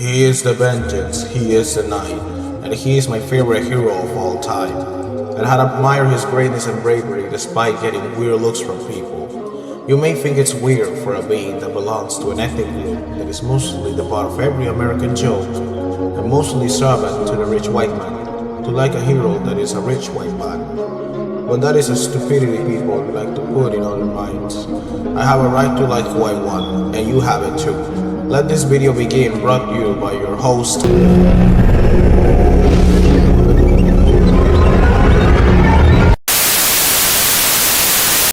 He is the vengeance, he is the night, and he is my favorite hero of all time. And I'd admire his greatness and bravery despite getting weird looks from people. You may think it's weird for a being that belongs to an ethnic group that is mostly the butt of every American joke, and mostly servant to the rich white man, to like a hero that is a rich white man. But that is a stupidity people like to put in other minds. I have a right to like who I want, and you have it too. Let this video begin, brought to you by your host.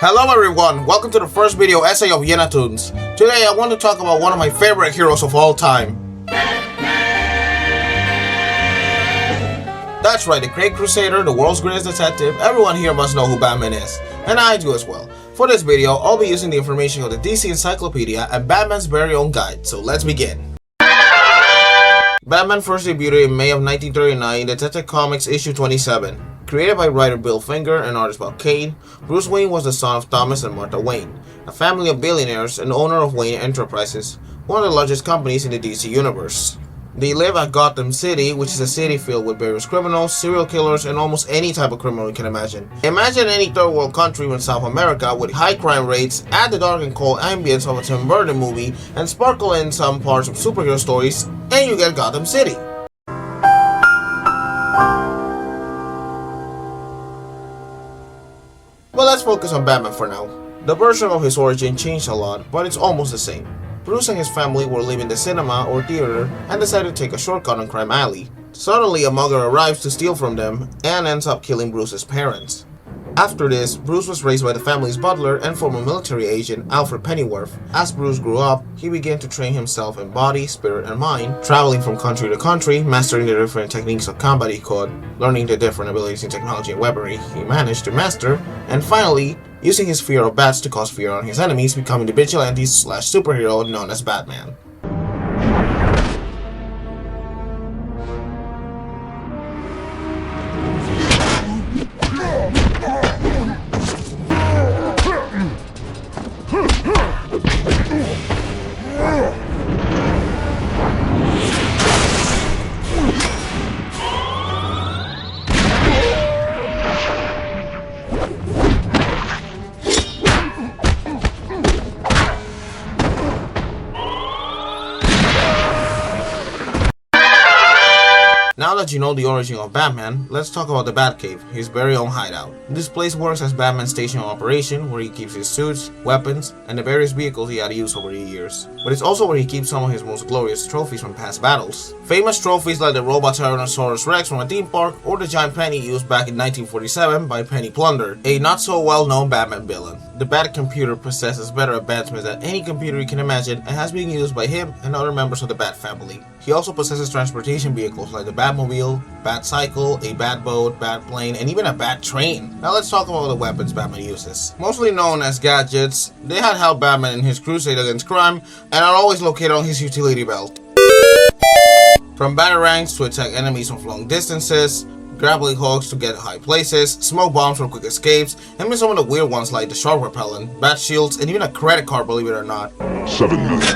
Hello everyone, welcome to the first video essay of Yena Tunes. Today I want to talk about one of my favorite heroes of all time. That's right, the great crusader, the world's greatest detective. Everyone here must know who Batman is, and I do as well. For this video, I'll be using the information of the DC Encyclopedia and Batman's very own guide, so let's begin. Batman first debuted in May of 1939 in Detective Comics issue 27. Created by writer Bill Finger and artist Bob Kane, Bruce Wayne was the son of Thomas and Martha Wayne, a family of billionaires and owner of Wayne Enterprises, one of the largest companies in the DC universe. They live at Gotham City, which is a city filled with various criminals, serial killers, and almost any type of criminal you can imagine. Imagine any third world country in South America with high crime rates, add the dark and cold ambience of a Tim Burton movie, and sparkle in some parts of superhero stories, and you get Gotham City. But let's focus on Batman for now. The version of his origin changed a lot, but it's almost the same. Bruce and his family were leaving the cinema or theater and decided to take a shortcut on Crime Alley. Suddenly, a mugger arrives to steal from them and ends up killing Bruce's parents. After this, Bruce was raised by the family's butler and former military agent Alfred Pennyworth. As Bruce grew up, he began to train himself in body, spirit, and mind, traveling from country to country, mastering the different techniques of combat he could, learning the different abilities in technology and weaponry he managed to master, and finally, using his fear of bats to cause fear on his enemies, becoming the vigilante/superhero known as Batman. Now that you know the origin of Batman, let's talk about the Batcave, his very own hideout. This place works as Batman's station of operation, where he keeps his suits, weapons, and the various vehicles he had used over the years. But it's also where he keeps some of his most glorious trophies from past battles. Famous trophies like the robot Tyrannosaurus Rex from a theme park, or the giant penny used back in 1947 by Penny Plunder, a not so well known Batman villain. The Bat computer possesses better advancements than any computer you can imagine and has been used by him and other members of the Bat family. He also possesses transportation vehicles like the Batmobile, Batcycle, a Batboat, Batplane, and even a Bat train. Now let's talk about the weapons Batman uses. Mostly known as gadgets, they had helped Batman in his crusade against crime and are always located on his utility belt. From batarangs to attack enemies from long distances, grappling hooks to get to high places, smoke bombs for quick escapes, and even some of the weird ones like the shark repellent, bat shields, and even a credit card, believe it or not. 7 minutes.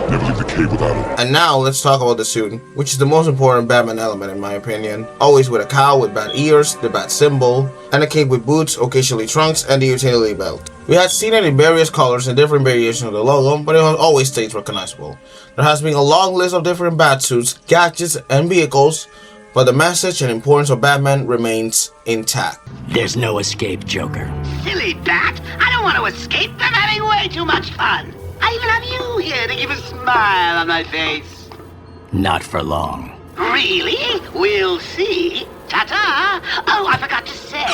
Never leave the cave without it. And now let's talk about the suit, which is the most important Batman element in my opinion. Always with a cowl with bat ears, the bat symbol, and a cape with boots, occasionally trunks, and the utility belt. We had seen it in various colors and different variations of the logo, but it always stays recognizable. There has been a long list of different bat suits, gadgets, and vehicles, but the message and importance of Batman remains intact. There's no escape, Joker. Silly bat! I don't want to escape. I'm having way too much fun. I even have you here to give a smile on my face. Not for long. Really? We'll see. Ta-ta! Oh, I forgot to say.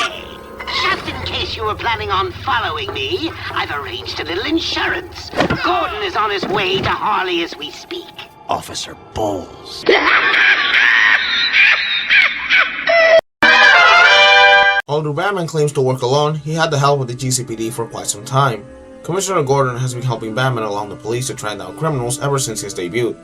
Just in case you were planning on following me, I've arranged a little insurance. Gordon is on his way to Harley as we speak. Officer Bowles. Although Batman claims to work alone, he had the help of the GCPD for quite some time. Commissioner Gordon has been helping Batman along the police to track down criminals ever since his debut.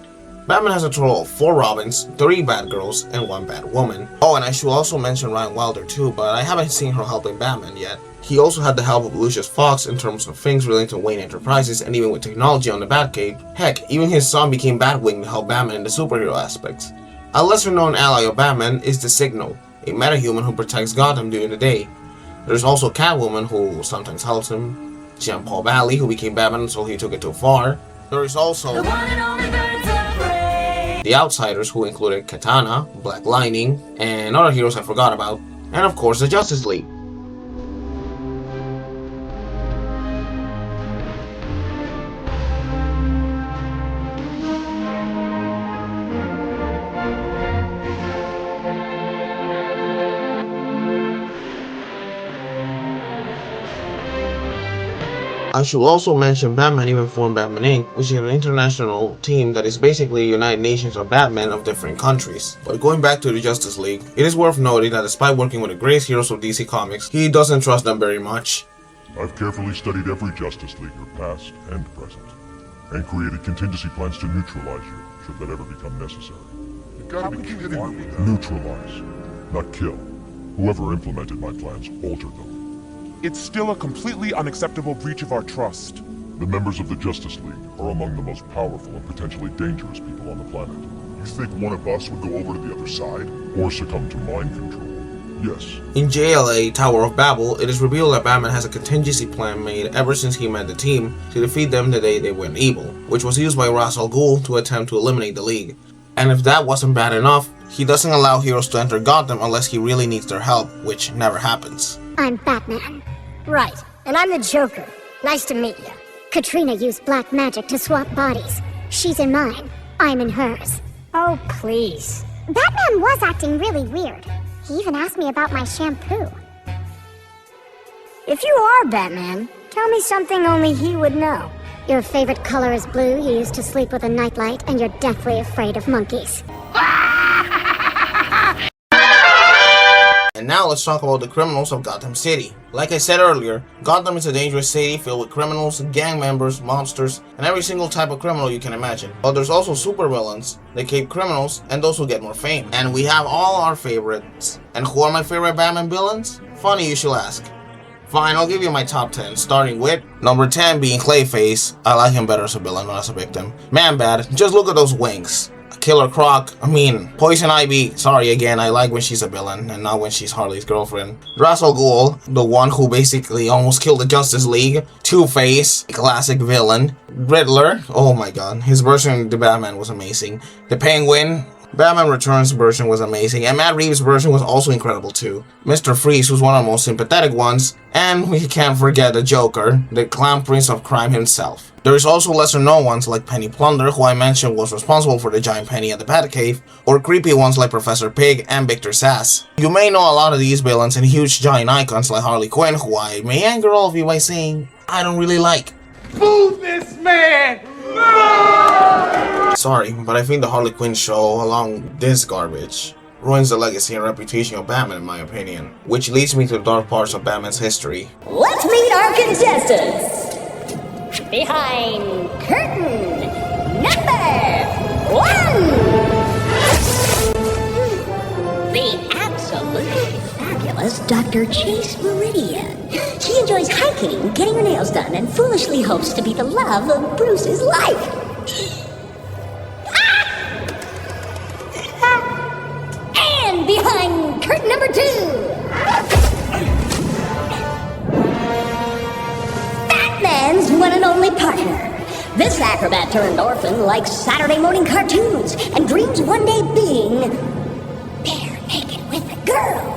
Batman has a total of 4 Robins, 3 Batgirls, and 1 Batwoman. Oh, and I should also mention Ryan Wilder too, but I haven't seen her helping Batman yet. He also had the help of Lucius Fox in terms of things relating to Wayne Enterprises and even with technology on the Batcave. Heck, even his son became Batwing to help Batman in the superhero aspects. A lesser known ally of Batman is the Signal, a metahuman who protects Gotham during the day. There's also Catwoman who sometimes helps him, Jean-Paul Valley who became Batman until he took it too far. There is also the Outsiders who included Katana, Black Lightning, and other heroes I forgot about, and of course the Justice League. I should also mention Batman even formed Batman Inc., which is an international team that is basically a United Nations of Batman of different countries. But going back to the Justice League, it is worth noting that despite working with the greatest heroes of DC Comics, he doesn't trust them very much. I've carefully studied every Justice Leaguer, past and present, and created contingency plans to neutralize you, should that ever become necessary. You gotta be kidding me. Neutralize, not kill. Whoever implemented my plans altered them. It's still a completely unacceptable breach of our trust. The members of the Justice League are among the most powerful and potentially dangerous people on the planet. You think one of us would go over to the other side? Or succumb to mind control? Yes. In JLA Tower of Babel, it is revealed that Batman has a contingency plan made ever since he met the team to defeat them the day they went evil, which was used by Ra's al Ghul to attempt to eliminate the League. And if that wasn't bad enough, he doesn't allow heroes to enter Gotham unless he really needs their help, which never happens. I'm Batman. Right, and I'm the Joker. Nice to meet you. Katrina used black magic to swap bodies. She's in mine, I'm in hers. Oh, please. Batman was acting really weird. He even asked me about my shampoo. If you are Batman, tell me something only he would know. Your favorite color is blue, you used to sleep with a nightlight, and you're deathly afraid of monkeys. And now let's talk about the criminals of Gotham City. Like I said earlier, Gotham is a dangerous city filled with criminals, gang members, monsters, and every single type of criminal you can imagine. But there's also supervillains, the Cape Criminals, and those who get more fame. And we have all our favorites. And who are my favorite Batman villains? Funny you should ask. Fine, I'll give you my top 10, starting with number 10 being Clayface. I like him better as a villain, not as a victim. Man-Bat, just look at those wings. Killer Croc, Poison Ivy, sorry again, I like when she's a villain and not when she's Harley's girlfriend. Ra's al Ghul, the one who basically almost killed the Justice League. Two-Face, classic villain. Riddler, oh my god, his version of the Batman was amazing. The Penguin, Batman Returns version was amazing, and Matt Reeves' version was also incredible too. Mr. Freeze was one of the most sympathetic ones, and we can't forget the Joker, the Clown Prince of Crime himself. There is also lesser known ones like Penny Plunder, who I mentioned was responsible for the giant penny at the Batcave, or creepy ones like Professor Pig and Victor Sass. You may know a lot of these villains and huge giant icons like Harley Quinn, who I may anger all of you by saying I don't really like. Move this man! Sorry, but I think the Harley Quinn show, along this garbage, ruins the legacy and reputation of Batman in my opinion, which leads me to the dark parts of Batman's history. Let's meet our contestants! Behind curtain number 1! The absolutely fabulous Dr. Chase Meridian. She enjoys hiking, getting her nails done, and foolishly hopes to be the love of Bruce's life. And behind curtain number 2, Batman's one and only partner. This acrobat turned orphan likes Saturday morning cartoons and dreams one day being bare naked with a girl.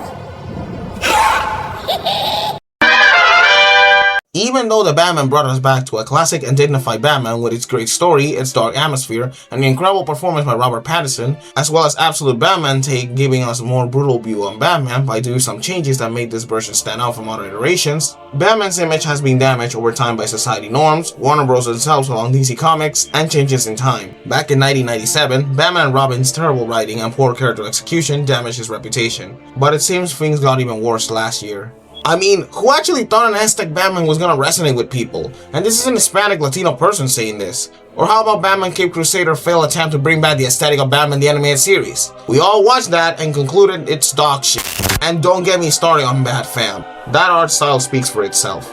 Even though the Batman brought us back to a classic and dignified Batman with its great story, its dark atmosphere, and the incredible performance by Robert Pattinson, as well as absolute Batman take giving us a more brutal view on Batman by doing some changes that made this version stand out from other iterations, Batman's image has been damaged over time by society norms, Warner Bros. Themselves along DC Comics, and changes in time. Back in 1997, Batman and Robin's terrible writing and poor character execution damaged his reputation, but it seems things got even worse last year. I mean, who actually thought an Aztec Batman was gonna resonate with people? And this is an Hispanic Latino person saying this. Or how about Batman Cape Crusader failed attempt to bring back the aesthetic of Batman the Animated Series? We all watched that and concluded it's dog shit. And don't get me started on Bat Fam. That art style speaks for itself.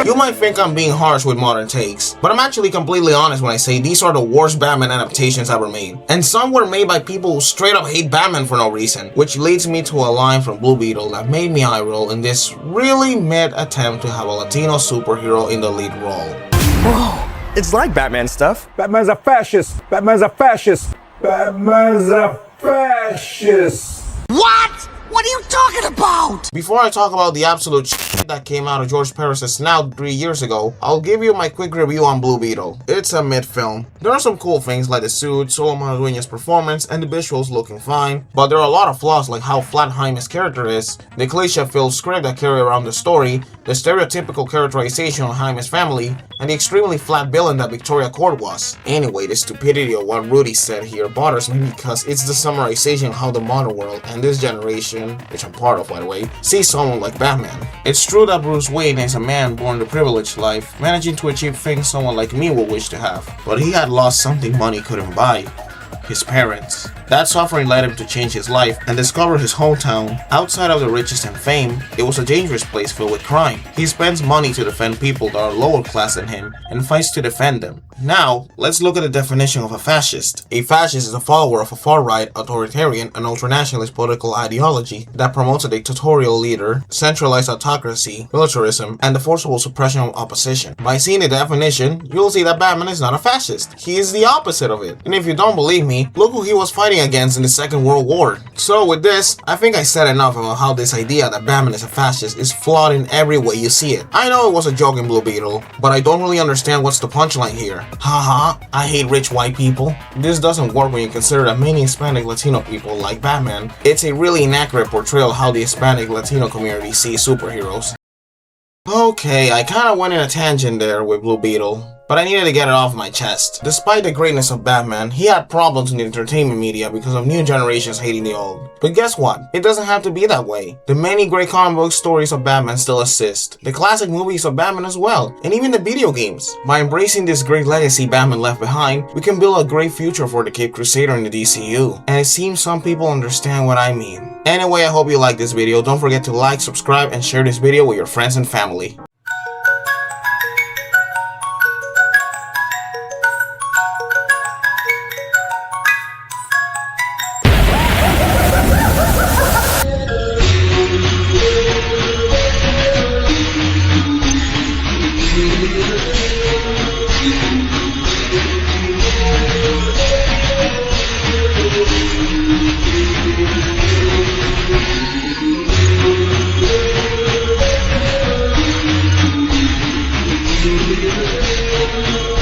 You might think I'm being harsh with modern takes, but I'm actually completely honest when I say these are the worst Batman adaptations ever made. And some were made by people who straight up hate Batman for no reason, which leads me to a line from Blue Beetle that made me eye roll in this really mid attempt to have a Latino superhero in the lead role. Whoa, it's like Batman stuff. Batman's a fascist. Batman's a fascist. Batman's a fascist. What? What are you talking about? Before I talk about the absolute shit that came out of George Perez's snout 3 years ago, I'll give you my quick review on Blue Beetle. It's a mid-film. There are some cool things like the suit, Solo Mardueña's performance, and the visuals looking fine, but there are a lot of flaws like how flat Jaime's character is, the cliche-filled script that carry around the story, the stereotypical characterization of Jaime's family, and the extremely flat villain that Victoria Court was. Anyway, the stupidity of what Rudy said here bothers me because it's the summarization of how the modern world and this generation, which I'm part of by the way, sees someone like Batman. It's true that Bruce Wayne is a man born to privileged life, managing to achieve things someone like me would wish to have, but he had lost something money couldn't buy. His parents. That suffering led him to change his life and discover his hometown. Outside of the riches and fame, it was a dangerous place filled with crime. He spends money to defend people that are lower class than him and fights to defend them. Now, let's look at the definition of a fascist. A fascist is a follower of a far-right, authoritarian, and ultranationalist political ideology that promotes a dictatorial leader, centralized autocracy, militarism, and the forcible suppression of opposition. By seeing the definition, you'll see that Batman is not a fascist. He is the opposite of it. And if you don't believe me, look who he was fighting against in the Second World War. So with this, I think I said enough about how this idea that Batman is a fascist is flawed in every way you see it. I know it was a joke in Blue Beetle, but I don't really understand what's the punchline here. Haha, I hate rich white people. This doesn't work when you consider that many Hispanic Latino people like Batman. It's a really inaccurate portrayal of how the Hispanic Latino community sees superheroes. Okay, I kinda went in a tangent there with Blue Beetle, but I needed to get it off my chest. Despite the greatness of Batman, he had problems in the entertainment media because of new generations hating the old. But guess what? It doesn't have to be that way. The many great comic book stories of Batman still exist. The classic movies of Batman as well, and even the video games. By embracing this great legacy Batman left behind, we can build a great future for the Cape Crusader in the DCU. And it seems some people understand what I mean. Anyway, I hope you like this video. Don't forget to like, subscribe, and share this video with your friends and family. We'll be right back.